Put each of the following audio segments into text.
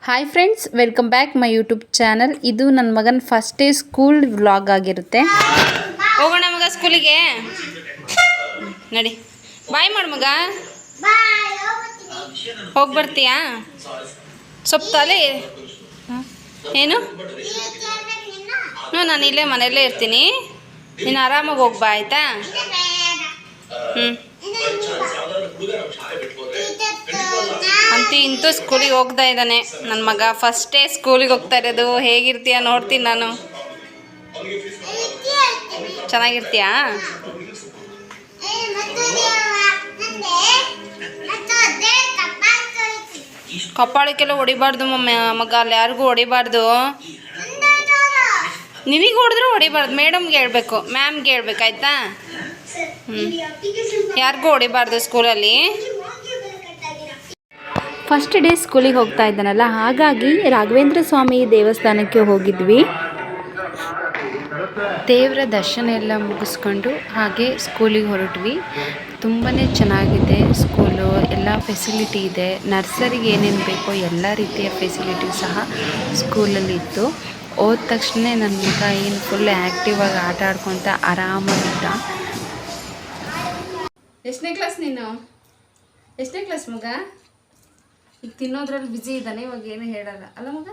Hi friends, welcome back my YouTube channel. ಇದು ನನ್ನ ಮಗನ ಫಸ್ಟ್ ಡೇ ಸ್ಕೂಲ್ ವ್ಲಾಗ್ ಆಗಿರುತ್ತೆ. ಹೋಗೋಣ ಮಗ ಸ್ಕೂಲಿಗೆ. ನಡಿ, ಬಾಯ್ ಮಾಡು ಮಗ. ಹೋಗಿ ಬರ್ತೀಯಾ? ಸ್ವಲ್ಪ ತಲೆ ಏನು? ನಾನು ಇಲ್ಲೇ ಮನೆಯಲ್ಲೇ ಇರ್ತೀನಿ. ನೀನು ಆರಾಮಾಗಿ ಹೋಗ್ಬಾ, ಆಯಿತಾ? ಇಂತೂ ಸ್ಕೂಲಿಗೆ ಹೋಗ್ತಾ ಇದ್ದಾನೆ ನನ್ನ ಮಗ. ಫಸ್ಟ್ ಡೇ ಸ್ಕೂಲಿಗೆ ಹೋಗ್ತಾ ಇರೋದು. ಹೇಗಿರ್ತೀಯ ನೋಡ್ತೀನಿ ನಾನು. ಚೆನ್ನಾಗಿರ್ತೀಯಾ? ಕಪ್ಪಾಳಕ್ಕೆಲ್ಲ ಹೊಡಿಬಾರ್ದು ಮಗ. ಅಲ್ಲಿ ಯಾರಿಗೂ ಹೊಡಿಬಾರ್ದು. ನಿನಗೆ ಹೊಡೆದ್ರೂ ಹೊಡಿಬಾರ್ದು. ಮೇಡಮ್ಗೆ ಹೇಳ್ಬೇಕು, ಮ್ಯಾಮ್ಗೆ ಹೇಳ್ಬೇಕು, ಆಯಿತಾ? ಯಾರಿಗೂ ಹೊಡಿಬಾರ್ದು ಸ್ಕೂಲಲ್ಲಿ. ಫಸ್ಟ್ ಡೇ ಸ್ಕೂಲಿಗೆ ಹೋಗ್ತಾ ಇದ್ದಾನಲ್ಲ, ಹಾಗಾಗಿ ರಾಘವೇಂದ್ರ ಸ್ವಾಮಿ ದೇವಸ್ಥಾನಕ್ಕೆ ಹೋಗಿದ್ವಿ. ದೇವರ ದರ್ಶನ ಎಲ್ಲ ಮುಗಿಸ್ಕೊಂಡು ಹಾಗೆ ಸ್ಕೂಲಿಗೆ ಹೊರಟ್ವಿ. ತುಂಬಾ ಚೆನ್ನಾಗಿದೆ ಸ್ಕೂಲು. ಎಲ್ಲ ಫೆಸಿಲಿಟಿ ಇದೆ. ನರ್ಸರಿಗೆ ಏನೇನು ಬೇಕೋ ಎಲ್ಲ ರೀತಿಯ ಫೆಸಿಲಿಟಿ ಸಹ ಸ್ಕೂಲಲ್ಲಿ ಇತ್ತು. ಹೋದ ತಕ್ಷಣ ನನ್ನ ಮಗ ಏನು ಫುಲ್ ಆ್ಯಕ್ಟಿವ್ ಆಗಿ ಆಟ ಆಡ್ಕೊತ ಆರಾಮಾಗಿದ್ದ. ಎಷ್ಟನೇ ಕ್ಲಾಸ್ ನೀನು? ಎಷ್ಟನೇ ಕ್ಲಾಸ್ ಮಗ? ಈಗ ತಿನ್ನೋದ್ರಲ್ಲಿ ಬ್ಯುಸಿ ಇದ್ದಾನೆ. ಇವಾಗ ಏನು ಹೇಳಲ್ಲ ಅಲ್ಲ ಮಗ?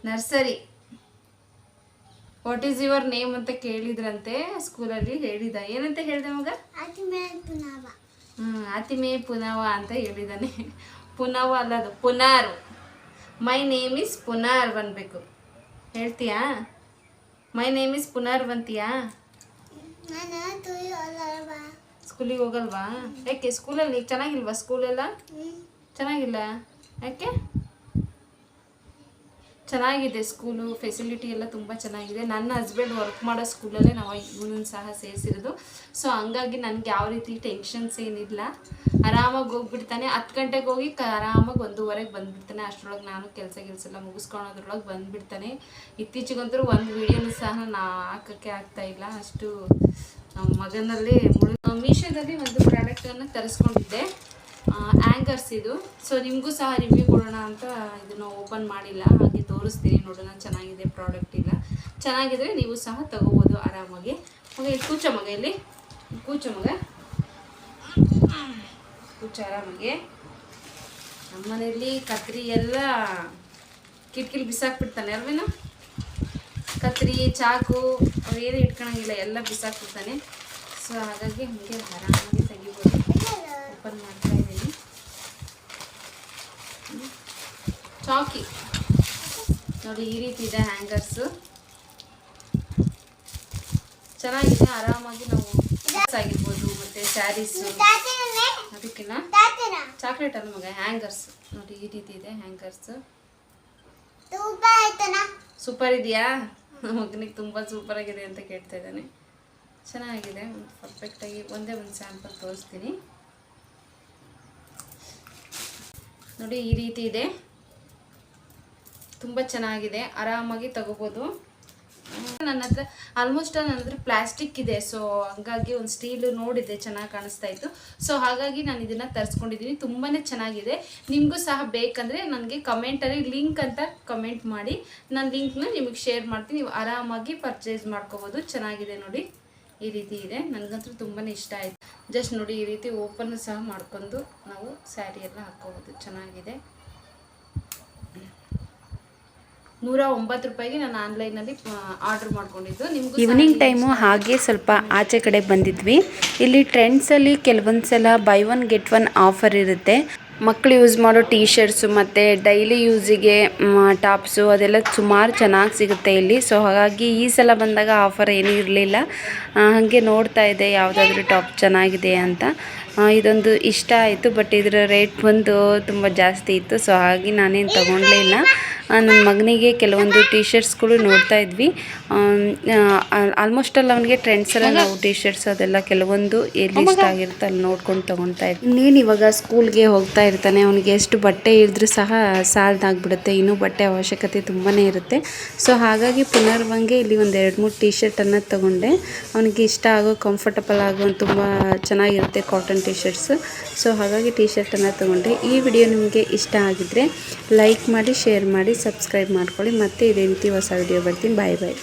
Nursery. What is your name ಅಂತ ಕೇಳಿದ್ರಂತೆ ಸ್ಕೂಲಲ್ಲಿ. ಹೇಳಿದ. ಏನಂತ ಹೇಳಿದೆ ಮಗ? ಆತಿಮೇ ಪುನವ ಅಂತ ಹೇಳಿದ್ದಾನೆ. ಪುನವ ಅಲ್ಲ, ಅದು ಪುನಾರ್. ಮೈ ನೇಮ್ ಇಸ್ ಪುನಾರ್ ಅನ್ಬೇಕು. ಹೇಳ್ತೀಯಾ? ಮೈ ನೇಮ್ ಇಸ್ ಪುನಾರ್ ಅಂತೀಯಾ? ಸ್ಕೂಲಿಗೆ ಹೋಗಲ್ವಾ? ಯಾಕೆ? ಸ್ಕೂಲಲ್ಲಿ ಚೆನ್ನಾಗಿಲ್ವಾ? ಸ್ಕೂಲೆಲ್ಲ ಚೆನ್ನಾಗಿಲ್ಲ. ಯಾಕೆ? ಚೆನ್ನಾಗಿದೆ ಸ್ಕೂಲು. ಫೆಸಿಲಿಟಿ ಎಲ್ಲ ತುಂಬ ಚೆನ್ನಾಗಿದೆ. ನನ್ನ ಹಸ್ಬೆಂಡ್ ವರ್ಕ್ ಮಾಡೋ ಸ್ಕೂಲಲ್ಲೇ ನಾವು ಇವನನ್ನು ಸಹ ಸೇರಿಸಿರೋದು. ಸೊ ಹಂಗಾಗಿ ನನಗೆ ಯಾವ ರೀತಿ ಟೆನ್ಷನ್ಸ್ ಏನಿಲ್ಲ. ಆರಾಮಾಗಿ ಹೋಗ್ಬಿಡ್ತಾನೆ. 10 ಗಂಟೆಗೆ ಹೋಗಿ ಆರಾಮಾಗಿ 1:30ಗೆ ಬಂದುಬಿಡ್ತಾನೆ. ಅಷ್ಟರೊಳಗೆ ನಾನು ಕೆಲಸ ಎಲ್ಲ ಮುಗಿಸ್ಕೊಳೋದ್ರೊಳಗೆ ಬಂದುಬಿಡ್ತಾನೆ. ಇತ್ತೀಚೆಗಂತೂ ಒಂದು ವೀಡಿಯೋನು ಸಹ ಹಾಕೋಕ್ಕೆ ಆಗ್ತಾಯಿಲ್ಲ. ಅಷ್ಟು ನಮ್ಮ ಮಗನಲ್ಲೇ ಮೀಶೋದಲ್ಲಿ ಒಂದು ಪ್ರಾಡಕ್ಟನ್ನು ತರಿಸ್ಕೊಂಡಿದ್ದೆ. ಆ್ಯಂಗರ್ಸ್ ಇದು. ಸೊ ನಿಮಗೂ ಸಹ ರಿವ್ಯೂ ಕೊಡೋಣ ಅಂತ ಇದನ್ನು ಓಪನ್ ಮಾಡಿಲ್ಲ, ಹಾಗೆ ತೋರಿಸ್ತೀನಿ. ನೋಡೋಣ ಚೆನ್ನಾಗಿದೆ ಪ್ರಾಡಕ್ಟ್ ಇಲ್ಲ. ಚೆನ್ನಾಗಿದ್ರೆ ನೀವು ಸಹ ತಗೋಬೋದು ಆರಾಮಾಗಿ. ಮಗ ಇಲ್ಲಿ ಕೂಚೋ ಮಗ. ಇಲ್ಲಿ ಕೂಚೋ ಮಗ. ಕೂಚೋ ಆರಾಮಾಗಿ. ನಮ್ಮ ಮನೆಯಲ್ಲಿ ಕತ್ರಿ ಎಲ್ಲ ಕಿಟಕಿಲಿ ಬಿಸಾಕ್ಬಿಡ್ತಾನೆ ಅಲ್ವೇನೋ. ಕತ್ರಿ, ಚಾಕು ಅವೇನು ಇಟ್ಕೊಳಂಗಿಲ್ಲ, ಎಲ್ಲ ಬಿಸಾಕ್ಬಿಡ್ತಾನೆ. ಸೊ ಹಾಗಾಗಿ ಹಂಗೆ ಆರಾಮಾಗಿ ತೆಗಿಬೋದು. ಓಪನ್ ಮಾಡ್ತಾ ಇದ್ದೀನಿ. ಚಾಕಿ ನೋಡಿ, ಈ ರೀತಿ ಇದೆ ಹ್ಯಾಂಗರ್ಸು. ಚೆನ್ನಾಗಿದೆ. ಆರಾಮಾಗಿ ನಾವು ಆಗಿರ್ಬೋದು, ಮತ್ತು ಸ್ಯಾರೀಸು. ಅದಕ್ಕಿನ್ನ ಚಾಕ್ಲೇಟ್ ಅಲ್ಲ ಮಗ, ಹ್ಯಾಂಗರ್ಸ್ ನೋಡಿ ಈ ರೀತಿ ಇದೆ ಹ್ಯಾಂಗರ್ಸು. ಸೂಪರ್ ಇದೆಯಾ? ಮಗನಿಗೆ ತುಂಬ ಸೂಪರ್ ಆಗಿದೆ ಅಂತ ಕೇಳ್ತಾ ಇದ್ದಾನೆ. ಚೆನ್ನಾಗಿದೆ. ಪರ್ಫೆಕ್ಟಾಗಿ ಒಂದೇ ಒಂದು ಸ್ಯಾಂಪಲ್ ತೋರಿಸ್ತೀನಿ ನೋಡಿ. ಈ ರೀತಿ ಇದೆ. ತುಂಬ ಚೆನ್ನಾಗಿದೆ. ಆರಾಮಾಗಿ ತಗೋಬೋದು. ನನ್ನ ಹತ್ರ ಆಲ್ಮೋಸ್ಟ್ ನನ್ನ ಹತ್ರ ಪ್ಲಾಸ್ಟಿಕ್ ಇದೆ. ಸೊ ಹಂಗಾಗಿ ಒಂದು ಸ್ಟೀಲು ನೋಡಿದ್ದೆ, ಚೆನ್ನಾಗಿ ಕಾಣಿಸ್ತಾ ಇತ್ತು. ಸೊ ಹಾಗಾಗಿ ನಾನು ಇದನ್ನು ತರಿಸ್ಕೊಂಡಿದ್ದೀನಿ. ತುಂಬಾ ಚೆನ್ನಾಗಿದೆ. ನಿಮಗೂ ಸಹ ಬೇಕಂದರೆ ನನಗೆ ಕಮೆಂಟಲ್ಲಿ ಲಿಂಕ್ ಅಂತ ಕಮೆಂಟ್ ಮಾಡಿ. ನಾನು ಲಿಂಕ್ನ ನಿಮಗೆ ಶೇರ್ ಮಾಡ್ತೀನಿ. ನೀವು ಆರಾಮಾಗಿ ಪರ್ಚೇಸ್ ಮಾಡ್ಕೋಬೋದು. ಚೆನ್ನಾಗಿದೆ ನೋಡಿ, ಈ ರೀತಿ ಇದೆ. ನನಗಂತೂ ತುಂಬಾ ಇಷ್ಟ ಆಯಿತು. ಜಸ್ಟ್ ನೋಡಿ, ಈ ರೀತಿ ಓಪನ್ ಸಹ ಮಾಡ್ಕೊಂಡು ನಾವು ಸ್ಯಾರಿ ಎಲ್ಲ ಹಾಕ್ಕೋಬೋದು. ಚೆನ್ನಾಗಿದೆ. 109 ರೂಪಾಯಿಗೆ ನಾನು ಆನ್ಲೈನಲ್ಲಿ ಆರ್ಡ್ರ್ ಮಾಡ್ಕೊಂಡಿದ್ದು. ನಿಮಗೂ ಈವ್ನಿಂಗ್ ಟೈಮು ಹಾಗೆ ಸ್ವಲ್ಪ ಆಚೆ ಕಡೆ ಬಂದಿದ್ವಿ. ಇಲ್ಲಿ ಟ್ರೆಂಡ್ಸಲ್ಲಿ ಕೆಲವೊಂದು ಸಲ ಬೈ 1 ಗೆಟ್ 1 ಆಫರ್ ಇರುತ್ತೆ. ಮಕ್ಕಳು ಯೂಸ್ ಮಾಡೋ ಟೀ ಶರ್ಟ್ಸು ಮತ್ತು ಡೈಲಿ ಯೂಸಿಗೆ ಟಾಪ್ಸು ಅದೆಲ್ಲ ಸುಮಾರು ಚೆನ್ನಾಗಿ ಸಿಗುತ್ತೆ ಇಲ್ಲಿ. ಸೊ ಹಾಗಾಗಿ ಈ ಸಲ ಬಂದಾಗ ಆಫರ್ ಏನೂ ಇರಲಿಲ್ಲ. ಹಾಗೆ ನೋಡ್ತಾ ಇದ್ದೆ ಯಾವುದಾದ್ರೂ ಟಾಪ್ ಚೆನ್ನಾಗಿದೆ ಅಂತ. ಇದೊಂದು ಇಷ್ಟ ಆಯಿತು. ಬಟ್ ಇದರ ರೇಟ್ ಬಂದು ತುಂಬ ಜಾಸ್ತಿ ಇತ್ತು. ಸೊ ಹಾಗೆ ನಾನೇನು ತೊಗೊಳ್ಲೇ ಇಲ್ಲ. ನನ್ನ ಮಗನಿಗೆ ಕೆಲವೊಂದು ಟೀ ಶರ್ಟ್ಸ್ಗಳು ನೋಡ್ತಾ ಇದ್ವಿ. ಆಲ್ಮೋಸ್ಟ್ ಅಲ್ಲಿ ಅವನಿಗೆ ಟ್ರೆಂಡ್ಸ್ ಎಲ್ಲ ನಾವು ಟೀ ಶರ್ಟ್ಸ್ ಅದೆಲ್ಲ ಕೆಲವೊಂದು ಎಲ್ಲಿ ಇಷ್ಟ ಆಗಿರುತ್ತೆ ಅಲ್ಲಿ ನೋಡ್ಕೊಂಡು ತೊಗೊಳ್ತಾ ಇದ್ವಿ. ಇನ್ನೇನು ಇವಾಗ ಸ್ಕೂಲ್ಗೆ ಹೋಗ್ತಾ ಇರ್ತಾನೆ, ಅವನಿಗೆ ಎಷ್ಟು ಬಟ್ಟೆ ಇದ್ರೂ ಸಹ ಸಾಲದಾಗ್ಬಿಡುತ್ತೆ, ಇನ್ನೂ ಬಟ್ಟೆ ಅವಶ್ಯಕತೆ ತುಂಬಾ ಇರುತ್ತೆ. ಸೊ ಹಾಗಾಗಿ ಪುನರ್ವಂಗೆ ಇಲ್ಲಿ ಒಂದು 2-3 ಟೀ ಶರ್ಟನ್ನು ತೊಗೊಂಡೆ. ಅವನಿಗೆ ಇಷ್ಟ ಆಗೋ ಕಂಫರ್ಟಬಲ್ ಆಗೋ ತುಂಬ ಚೆನ್ನಾಗಿರುತ್ತೆ ಕಾಟನ್ ಟೀ ಶರ್ಟ್ಸ್. ಸೊ ಹಾಗಾಗಿ ಟೀ ಶರ್ಟನ್ನು ತೊಗೊಂಡೆ. ಈ ವಿಡಿಯೋ ನಿಮಗೆ ಇಷ್ಟ ಆಗಿದ್ದರೆ ಲೈಕ್ ಮಾಡಿ, ಶೇರ್ ಮಾಡಿ, ಸಬ್ಸ್ಕ್ರೈಬ್ ಮಾಡ್ಕೊಳ್ಳಿ. ಮತ್ತೆ ಇದೇ ರೀತಿ ಹೊಸ ವಿಡಿಯೋ ಬರ್ತೀನಿ. ಬಾಯ್ ಬಾಯ್.